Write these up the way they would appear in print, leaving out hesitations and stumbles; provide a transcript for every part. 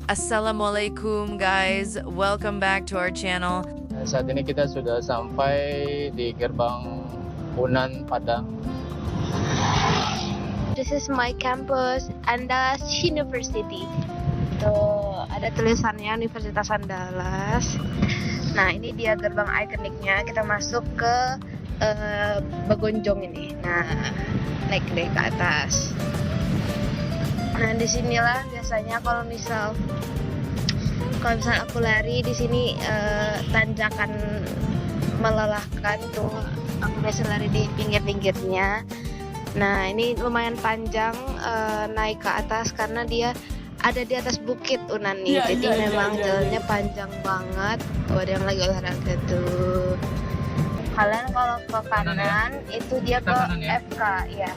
Assalamualaikum guys, welcome back to our channel. Saat ini kita sudah sampai di gerbang Unan Padang. This is my campus, Andalas University. Tuh, ada tulisannya Universitas Andalas. Nah, ini dia gerbang ikoniknya. Kita masuk ke Bagonjong ini. Nah, naik deh ke atas. Nah, disinilah biasanya kalau misal aku lari di sini tanjakan melelahkan tuh. Aku biasa lari di pinggir-pinggirnya. Nah, ini lumayan panjang naik ke atas karena dia ada di atas bukit Unan nih. Jadi memang jalannya panjang banget. Oh, ada yang lagi olahraga tuh. Kalian kalau ke kanan itu dia ke FK ya.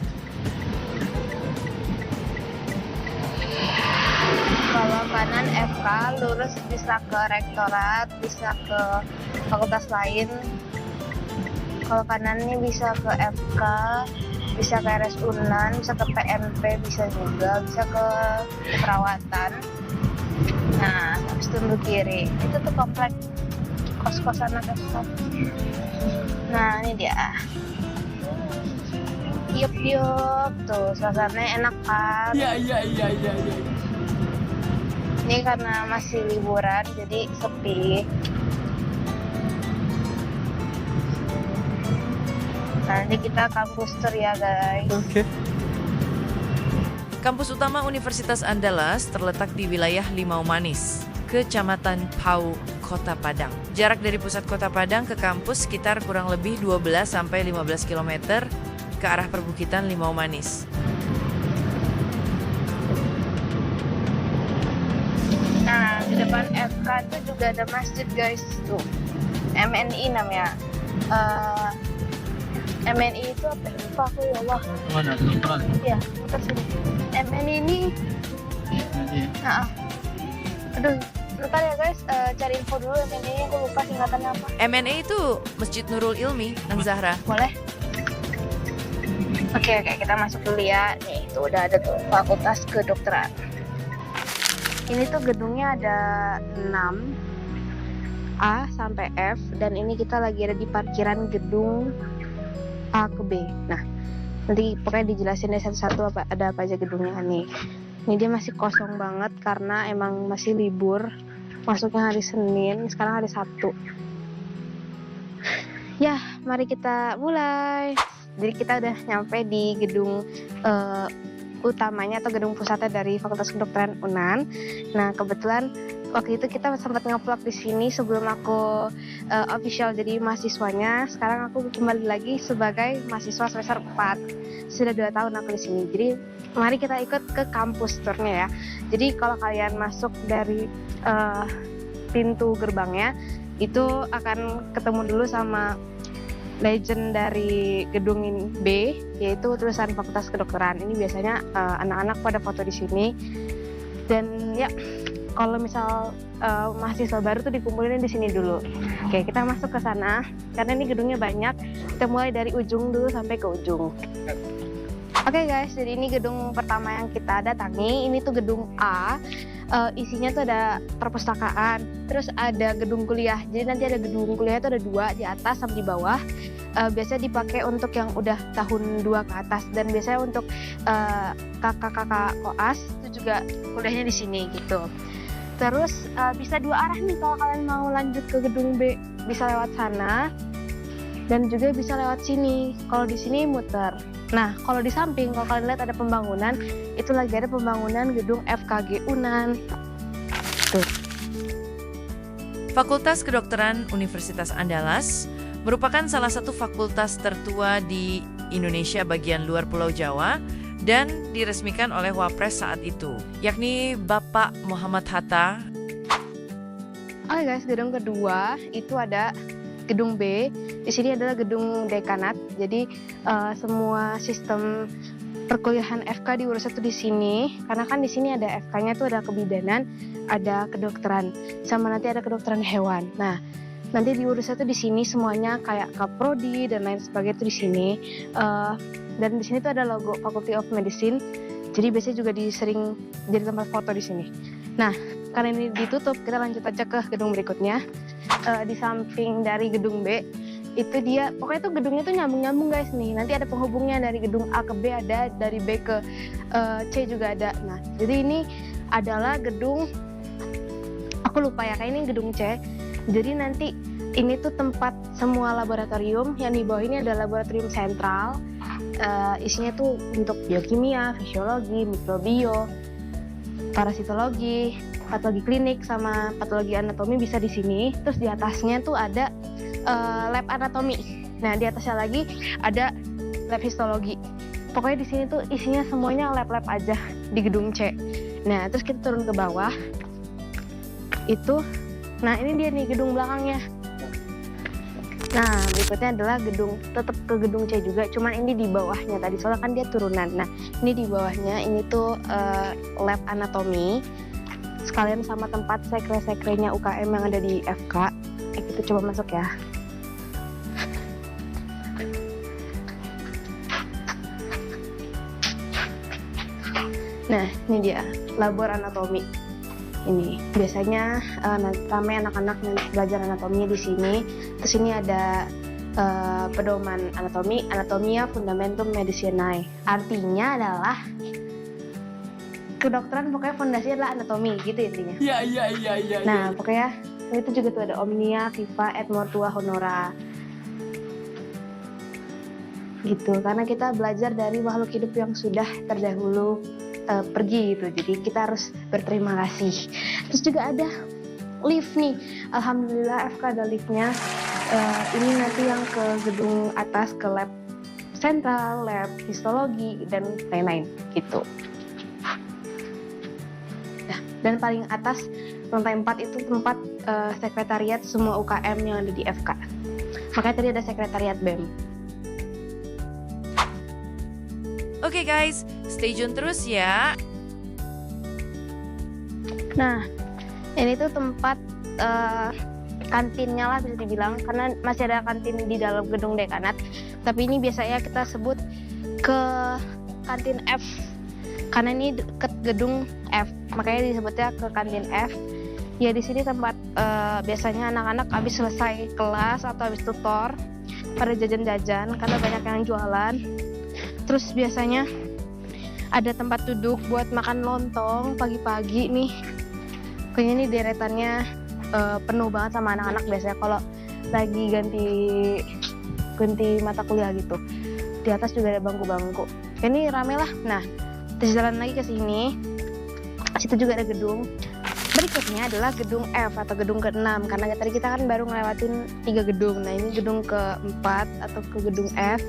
Kalau kanan FK, lurus bisa ke rektorat, bisa ke fakultas lain. Kalau kanan ini bisa ke FK, bisa ke RS Unan, bisa ke PMP, bisa juga, bisa ke perawatan. Nah, habis itu belok kiri. Itu tuh komplek kos-kosan anak FK. Nah, ini dia. Yup, tuh suasananya enak kan? Iya. Ini karena masih liburan jadi sepi. Nanti kita kampus tour ya guys. Oke. Kampus utama Universitas Andalas terletak di wilayah Limau Manis, Kecamatan Pau, Kota Padang. Jarak dari pusat Kota Padang ke kampus sekitar kurang lebih 12-15 km ke arah perbukitan Limau Manis. Nah, di depan FK itu juga ada masjid guys tuh. MNI namanya. MNI itu apa? Lupa aku ya Allah. Mana? Depan. Iya, atas sini. MNI ini. Nah, aduh, bentar ya guys, cari info dulu MNI. Aku lupa singkatannya apa. MNE itu Masjid Nurul Ilmi, Nang Zahra. Boleh? Oke, kita masuk dulu ya. Nih, itu udah ada tuh Fakultas Kedokteran. Ini tuh gedungnya ada 6 A sampai F, dan ini kita lagi ada di parkiran gedung A ke B. Nah, nanti pokoknya dijelasin deh satu-satu ada apa aja gedungnya nih. Ini dia masih kosong banget karena emang masih libur. Masuknya hari Senin, sekarang hari Sabtu. Ya, mari kita mulai. Jadi kita udah nyampe di gedung utamanya atau gedung pusatnya dari Fakultas Kedokteran Unan. Nah, kebetulan waktu itu kita sempat nge-vlog di sini sebelum aku official jadi mahasiswanya. Sekarang aku kembali lagi sebagai mahasiswa semester 4. Sudah 2 tahun aku di sini. Jadi mari kita ikut ke kampus tournya ya. Jadi kalau kalian masuk dari pintu gerbangnya itu akan ketemu dulu sama legend dari gedung B, yaitu tulisan Fakultas Kedokteran. Ini biasanya anak-anak pada foto di sini. Dan ya, kalau misal mahasiswa baru tuh dikumpulin di sini dulu. Oke, kita masuk ke sana karena ini gedungnya banyak. Kita mulai dari ujung dulu sampai ke ujung. Oke guys, jadi ini gedung pertama yang kita datangi. Ini tuh gedung A. Isinya tuh ada perpustakaan, terus ada gedung kuliah. Jadi nanti ada gedung kuliah itu ada 2 di atas sama di bawah. Biasanya dipakai untuk yang udah tahun 2 ke atas, dan biasanya untuk kakak-kakak koas itu juga kuliahnya di sini gitu. Terus bisa 2 arah nih kalau kalian mau lanjut ke gedung B, bisa lewat sana dan juga bisa lewat sini. Kalau di sini muter. Nah, kalau di samping, kalau kalian lihat ada pembangunan, itu lagi ada pembangunan gedung FKG Unan. Tuh. Fakultas Kedokteran Universitas Andalas merupakan salah satu fakultas tertua di Indonesia bagian luar Pulau Jawa dan diresmikan oleh Wapres saat itu, yakni Bapak Muhammad Hatta. Oke guys, gedung kedua itu ada gedung B. Di sini adalah gedung dekanat. Jadi semua sistem perkuliahan FK diurus itu di sini. Karena kan di sini ada FK-nya tuh ada kebidanan, ada kedokteran, sama nanti ada kedokteran hewan. Nah, nanti diurusnya tuh di sini semuanya kayak kaprodi dan lain sebagainya tuh di sini. Dan di sini tuh ada logo Faculty of Medicine. Jadi biasanya juga sering jadi tempat foto di sini. Nah, karena ini ditutup, kita lanjut aja ke gedung berikutnya. Di samping dari gedung B, itu dia, pokoknya tuh gedungnya tuh nyambung-nyambung guys nih. Nanti ada penghubungnya dari gedung A ke B ada, dari B ke C juga ada. Nah, jadi ini adalah gedung, aku lupa ya, kayak ini gedung C. Jadi nanti ini tuh tempat semua laboratorium, yang di bawah ini ada laboratorium sentral. Isinya tuh untuk biokimia, fisiologi, mikrobio, parasitologi, patologi klinik, sama patologi anatomi bisa di sini. Terus di atasnya tuh ada lab anatomi. Nah, di atasnya lagi ada lab histologi. Pokoknya di sini tuh isinya semuanya lab-lab aja di gedung C. Nah, terus kita turun ke bawah. Nah ini dia nih gedung belakangnya. Nah, berikutnya adalah tetap ke gedung C juga, cuman ini di bawahnya tadi, soalnya kan dia turunan. Nah, ini di bawahnya, ini tuh lab anatomi, sekalian sama tempat sekre-sekrenya UKM yang ada di FK. Kita coba masuk ya. Nah, ini dia, labor anatomi. Ini biasanya ramai anak-anak belajar anatomi di sini. Terus ini ada pedoman anatomi, Anatomia Fundamentum Medicinae. Artinya adalah kedokteran, pokoknya fondasinya adalah anatomi gitu intinya. Iya. Nah, pokoknya itu juga tuh ada Omnia Viva et Mortua Honora. Gitu, karena kita belajar dari makhluk hidup yang sudah terdahulu pergi gitu, jadi kita harus berterima kasih. Terus juga ada lift nih, alhamdulillah FK ada liftnya. Ini nanti yang ke gedung atas, ke lab sentral, lab histologi dan lain-lain gitu. Nah, dan paling atas lantai 4 itu tempat sekretariat semua UKM yang ada di FK. Makanya tadi ada sekretariat BEM. Oke guys, stay tune terus ya. Nah, ini tuh tempat kantinnya lah bisa dibilang, karena masih ada kantin di dalam gedung dekanat. Tapi ini biasanya kita sebut ke kantin F, karena ini deket gedung F, makanya disebutnya ke kantin F. Ya di sini tempat biasanya anak-anak habis selesai kelas atau habis tutor pada jajan-jajan, karena banyak yang jualan. Terus biasanya ada tempat duduk buat makan lontong pagi-pagi nih. Kayaknya ini deretannya penuh banget sama anak-anak biasanya kalau lagi ganti mata kuliah gitu. Di atas juga ada bangku-bangku. Ini rame lah. Nah, terus jalan lagi ke sini. Situ juga ada gedung. Berikutnya adalah gedung F atau gedung ke-6, karena tadi kita kan baru ngelewatin 3 gedung. Nah, ini gedung ke-4 atau ke gedung F.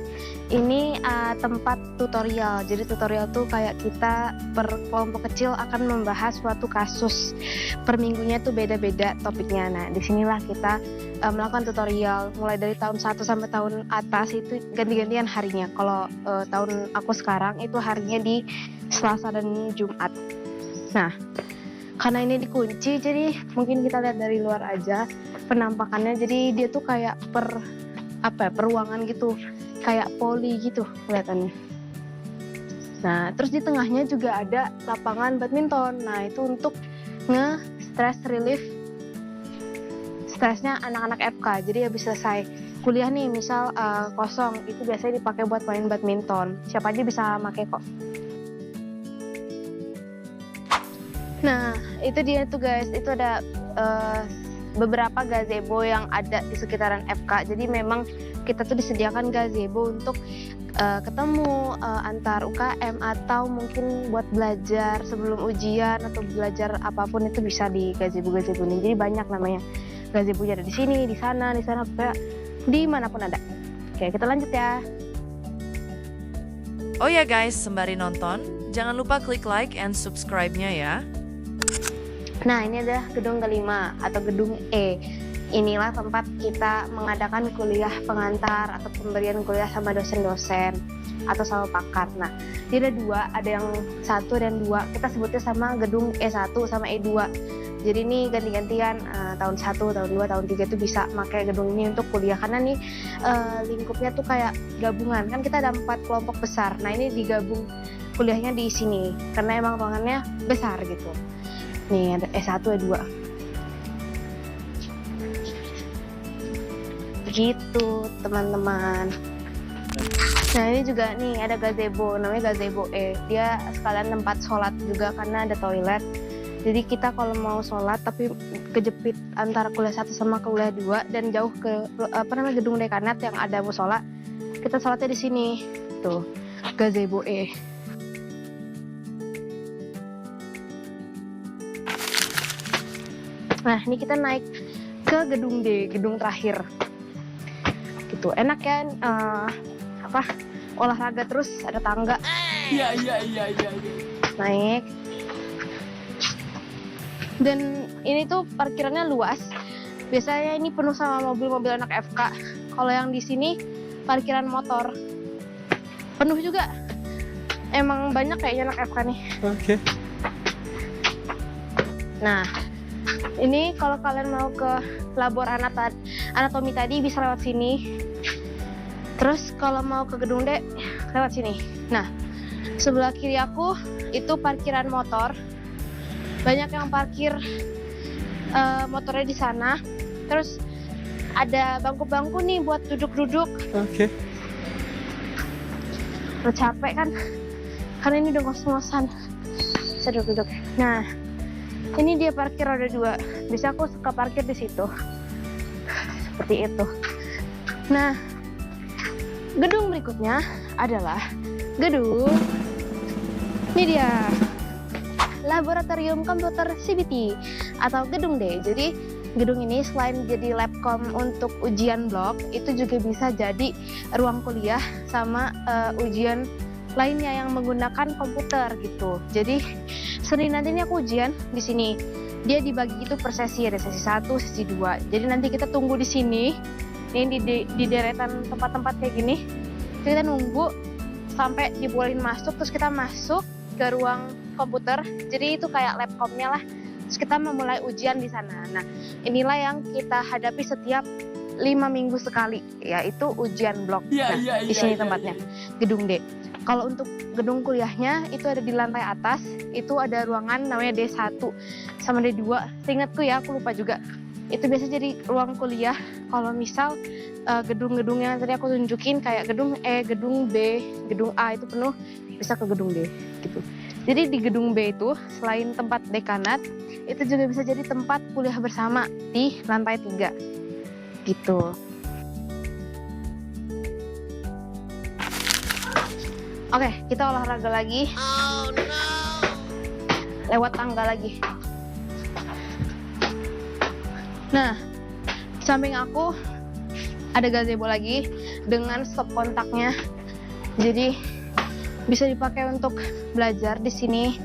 Ini tempat tutorial. Jadi tutorial tuh kayak kita per kelompok kecil akan membahas suatu kasus. Per minggunya tuh beda-beda topiknya. Nah, disinilah kita melakukan tutorial mulai dari tahun 1 sampai tahun atas itu ganti-gantian harinya. Kalau tahun aku sekarang itu harinya di Selasa dan Jumat. Nah, karena ini dikunci, jadi mungkin kita lihat dari luar aja penampakannya. Jadi dia tuh kayak per ruangan gitu, kayak poli gitu kelihatannya. Nah, terus di tengahnya juga ada lapangan badminton. Nah, itu untuk nge-stress relief stresnya anak-anak FK. Jadi habis selesai kuliah nih, misal kosong, itu biasanya dipakai buat main badminton. Siapa aja bisa pakai kok. Nah, itu dia tuh guys, itu ada beberapa gazebo yang ada di sekitaran FK. Jadi memang kita tuh disediakan gazebo untuk ketemu antar UKM atau mungkin buat belajar sebelum ujian atau belajar apapun itu bisa di gazebo-gazebo ini. Jadi banyak namanya. Gazebo ada di sini, di sana, kayak dimanapun ada. Oke, kita lanjut ya. Oh ya guys, sembari nonton, jangan lupa klik like and subscribe-nya ya. Nah, ini adalah gedung kelima atau gedung E. Inilah tempat kita mengadakan kuliah pengantar atau pemberian kuliah sama dosen-dosen atau sama pakar. Nah, ini ada 2, ada yang 1 dan 2. Kita sebutnya sama gedung E1 sama E2. Jadi ini ganti-gantian tahun 1, tahun 2, tahun 3 itu bisa pakai gedung ini untuk kuliah. Karena nih lingkupnya tuh kayak gabungan. Kan kita ada 4 kelompok besar. Nah, ini digabung kuliahnya di sini karena emang ruangannya besar gitu. Nih ada S1, E2. Begitu teman-teman. Nah ini juga nih ada gazebo, namanya gazebo E. Dia sekalian tempat sholat juga karena ada toilet. Jadi kita kalau mau sholat tapi kejepit antara kuliah 1 sama kuliah 2 dan jauh ke gedung dekanat yang ada musola, kita sholatnya di sini. Tuh, gazebo E. Nah, ini kita naik ke gedung D, gedung terakhir. Gitu, enak kan? Olahraga terus ada tangga. Iya. Naik. Dan ini tuh parkirannya luas. Biasanya ini penuh sama mobil-mobil anak FK. Kalau yang di sini parkiran motor. Penuh juga. Emang banyak kayaknya anak FK nih. Oke. Nah, ini kalau kalian mau ke labor anatomi tadi bisa lewat sini. Terus kalau mau ke gedung D lewat sini. Nah, sebelah kiri aku itu parkiran motor. Banyak yang parkir motornya di sana. Terus ada bangku-bangku nih buat duduk-duduk. Oke. Udah capek kan? Karena ini udah ngos-ngosan. Saya duduk-duduk. Nah, ini dia parkir roda 2. Bisa aku suka parkir di situ. Seperti itu. Nah, gedung berikutnya adalah gedung ini dia. Laboratorium Komputer CBT atau gedung D. Jadi gedung ini selain jadi labcom untuk ujian blok, itu juga bisa jadi ruang kuliah sama ujian lainnya yang menggunakan komputer gitu. Jadi Senin nanti ini aku ujian di sini. Dia dibagi itu per sesi, ada sesi 1, sesi 2. Jadi nanti kita tunggu di sini. Ini di deretan tempat-tempat kayak gini. Kita nunggu sampai dibolehin masuk, terus kita masuk ke ruang komputer. Jadi itu kayak labcomnya lah. Terus kita memulai ujian di sana. Nah, inilah yang kita hadapi setiap 5 minggu sekali, yaitu ujian blok. Nah, di sini tempatnya, gedung D. Kalau untuk gedung kuliahnya itu ada di lantai atas, itu ada ruangan namanya D1 sama D2. Seingatku ya, aku lupa juga. Itu biasa jadi ruang kuliah. Kalau misal gedung-gedung yang tadi aku tunjukin kayak gedung E, gedung B, gedung A itu penuh, bisa ke gedung D gitu. Jadi di gedung B itu selain tempat dekanat, itu juga bisa jadi tempat kuliah bersama di lantai 3 gitu. Oke, kita olahraga lagi. Oh no. Lewat tangga lagi. Nah, di samping aku ada gazebo lagi dengan stop kontaknya. Jadi bisa dipakai untuk belajar di sini.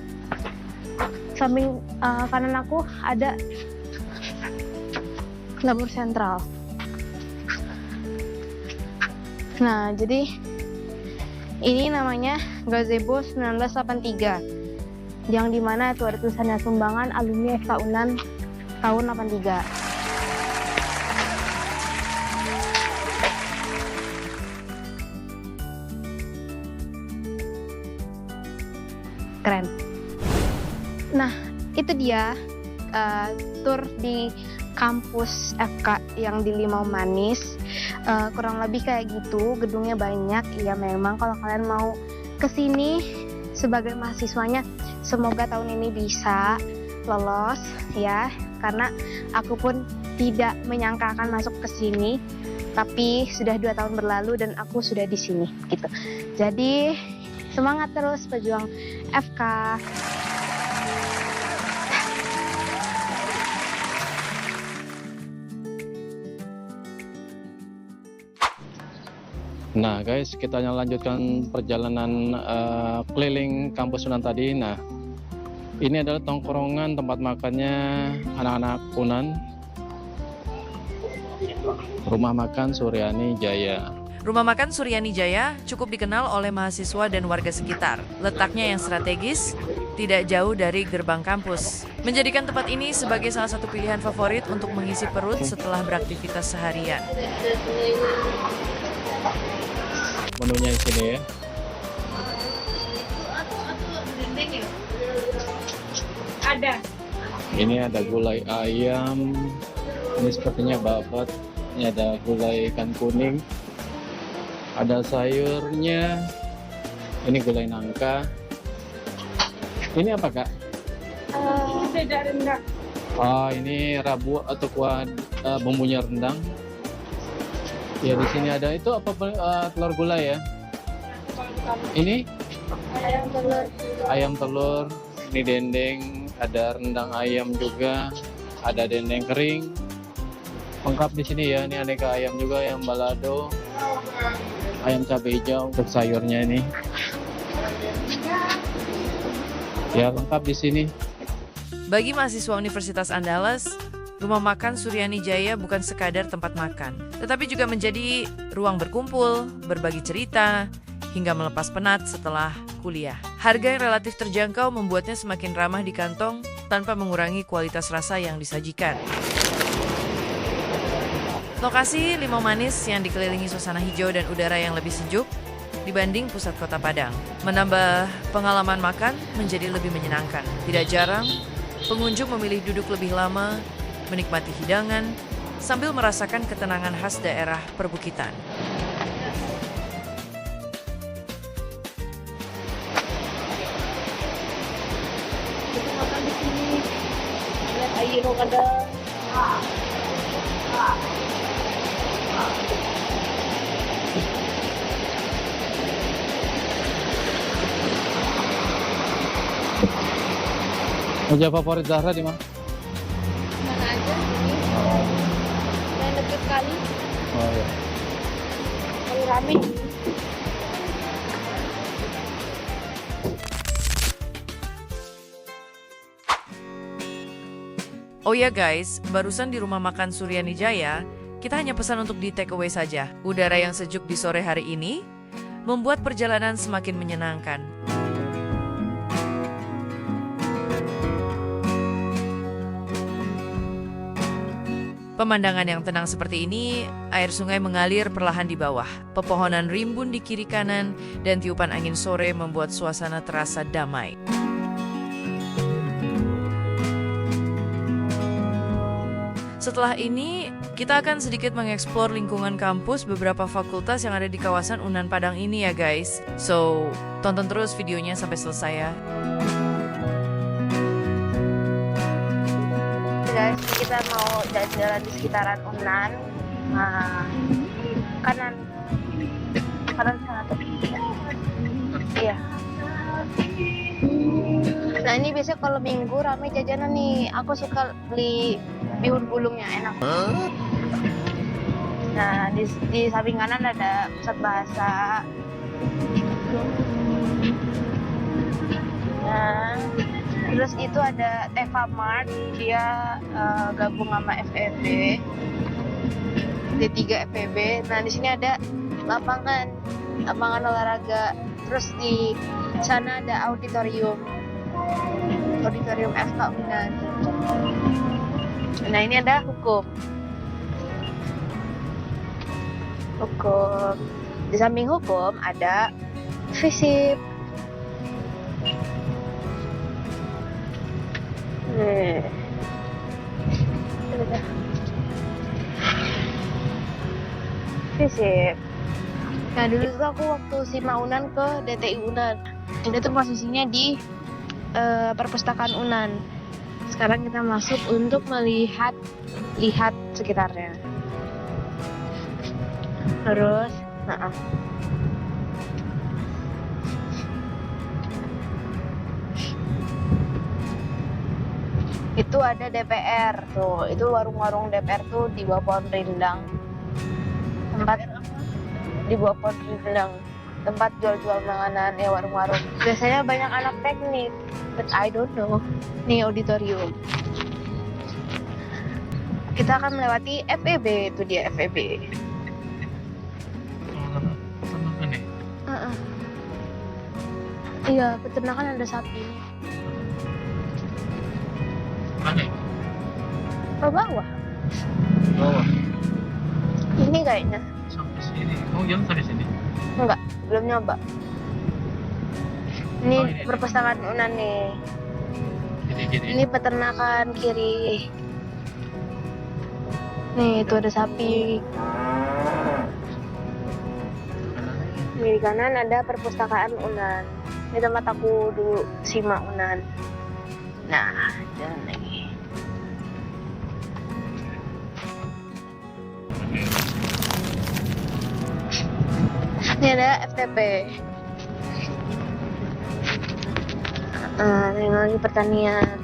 Samping kanan aku ada labor sentral. Nah, jadi ini namanya gazebo 1983. Yang dimana itu ada tulisannya sumbangan alumni FK Unan tahun 83. Keren. Nah, itu dia tour di kampus FK yang di Limau Manis. Kurang lebih kayak gitu, gedungnya banyak. Ya memang kalau kalian mau kesini sebagai mahasiswanya, semoga tahun ini bisa lolos ya. Karena aku pun tidak menyangka akan masuk ke sini, tapi sudah 2 tahun berlalu dan aku sudah di sini gitu. Jadi semangat terus pejuang FK. Nah guys, kita lanjutkan perjalanan keliling kampus Unan tadi. Nah, ini adalah tongkrongan tempat makannya anak-anak Unan. Rumah makan Suryani Jaya. Rumah makan Suryani Jaya cukup dikenal oleh mahasiswa dan warga sekitar. Letaknya yang strategis, tidak jauh dari gerbang kampus. Menjadikan tempat ini sebagai salah satu pilihan favorit untuk mengisi perut setelah beraktivitas seharian. Menunya di sini ya. Ada. Ini ada gulai ayam. Ini sepertinya babat. Ini ada gulai ikan kuning. Ada sayurnya. Ini gulai nangka. Ini apa, Kak? Rendang. Oh, ini rabu atau kuah bumbunya rendang. Ya, di sini ada itu apa telur gulai ya? Ini ayam telur. Ini dendeng, ada rendang ayam juga, ada dendeng kering. Lengkap di sini ya. Ini aneka ayam juga, yang balado, ayam cabai hijau untuk sayurnya ini. Ya, lengkap di sini. Bagi mahasiswa Universitas Andalas, Rumah Makan Suryani Jaya bukan sekadar tempat makan, tetapi juga menjadi ruang berkumpul, berbagi cerita, hingga melepas penat setelah kuliah. Harga yang relatif terjangkau membuatnya semakin ramah di kantong tanpa mengurangi kualitas rasa yang disajikan. Lokasi Limau Manis yang dikelilingi suasana hijau dan udara yang lebih sejuk dibanding pusat kota Padang, menambah pengalaman makan menjadi lebih menyenangkan. Tidak jarang, pengunjung memilih duduk lebih lama, menikmati hidangan, sambil merasakan ketenangan khas daerah perbukitan. Kita makan di sini. Lihat air kadang. Meja favorit Zahra di mana? Mana aja sini. Yang deket kali. Oh ya. Kalau rame. Oh ya guys, barusan di Rumah Makan Suryani Jaya, kita hanya pesan untuk di take away saja. Udara yang sejuk di sore hari ini membuat perjalanan semakin menyenangkan. Pemandangan yang tenang seperti ini, air sungai mengalir perlahan di bawah. Pepohonan rimbun di kiri kanan dan tiupan angin sore membuat suasana terasa damai. Setelah ini, kita akan sedikit mengeksplor lingkungan kampus beberapa fakultas yang ada di kawasan Unan Padang ini ya guys. So, tonton terus videonya sampai selesai ya. Guys, kita mau jalan-jalan di sekitaran Unan. Nah, kanan sana tuh. Iya. Nah, ini biasanya kalau minggu rame jajanan nih. Aku suka beli bihun gulungnya, enak. Nah, di samping kanan ada pusat bahasa. Nah, terus itu ada Teva Mart, dia gabung sama FEB, D3 FEB. Nah, di sini ada lapangan olahraga. Terus di sana ada auditorium FK Unan. Nah, ini ada hukum. Di samping hukum ada FISIP. FISIP. Nah, dulu tuh aku waktu SIMA Unan ke DTI Unan. Ini tuh posisinya di perpustakaan Unan. Sekarang kita masuk untuk melihat sekitarnya. Terus, itu ada DPR tuh. Itu warung-warung DPR tuh di bawah pohon rindang. Tempat jual-jual makanan, ya warung-warung. Biasanya banyak anak teknik, but I don't know. Nih auditorium. Kita akan melewati FEB, itu dia FEB. Peternakan ya? Iya, peternakan ada sapi. Mana? Ke bawah. Bawah. Ini kayaknya. Sampai sini. Oh, jangan sampai sini. Enggak, belum nyoba. Ini perpustakaan Unan nih. Itu Di kiri. Ini peternakan kiri. Nih, itu ada sapi. Di kanan ada perpustakaan Unan. Ini tempat aku dulu simak Unan. Nah, jalan lagi. Ini ada FTP. Ini lagi pertanian.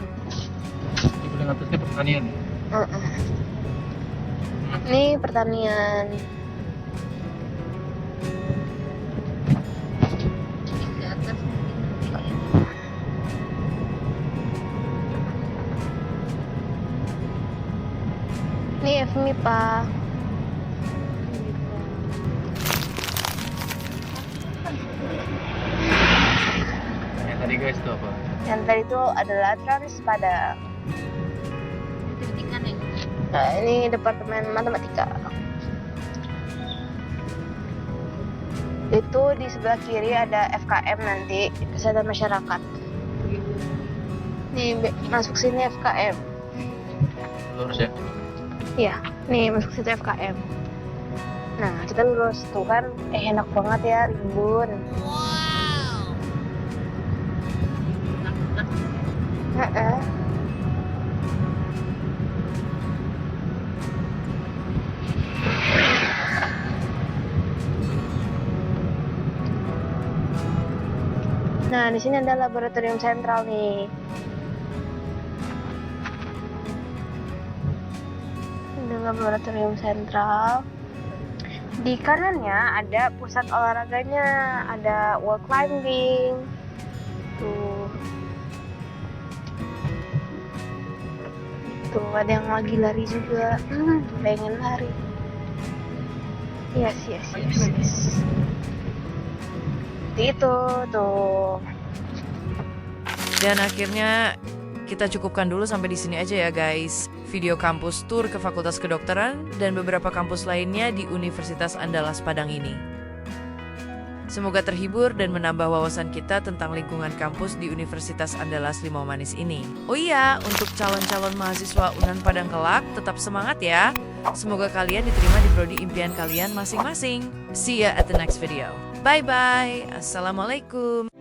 Ini paling atasnya pertanian. Ini pertanian. Ini FMIPA. Yang tadi guys itu apa? Yang tadi itu adalah Trans Padang. Nah, ini Departemen Matematika. Itu di sebelah kiri ada FKM nanti, Kesehatan Masyarakat. Nih, masuk sini FKM. Lurus ya? Iya, nih masuk situ FKM. Nah, kita lurus tuh kan, enak banget ya, rimbun. Heeh. Nah, di sini ada laboratorium sentral nih. Ada laboratorium sentral. Di kanannya ada pusat olahraganya, ada wall climbing. Tuh. Tuh, ada yang lagi lari juga. Pengen lari. Yes. Itu tuh. Dan akhirnya kita cukupkan dulu sampai di sini aja ya guys. Video kampus tour ke Fakultas Kedokteran dan beberapa kampus lainnya di Universitas Andalas Padang ini. Semoga terhibur dan menambah wawasan kita tentang lingkungan kampus di Universitas Andalas Limau Manis ini. Oh iya, untuk calon-calon mahasiswa Unan Padang kelak, tetap semangat ya. Semoga kalian diterima di prodi impian kalian masing-masing. See ya at the next video. Bye-bye. Assalamualaikum.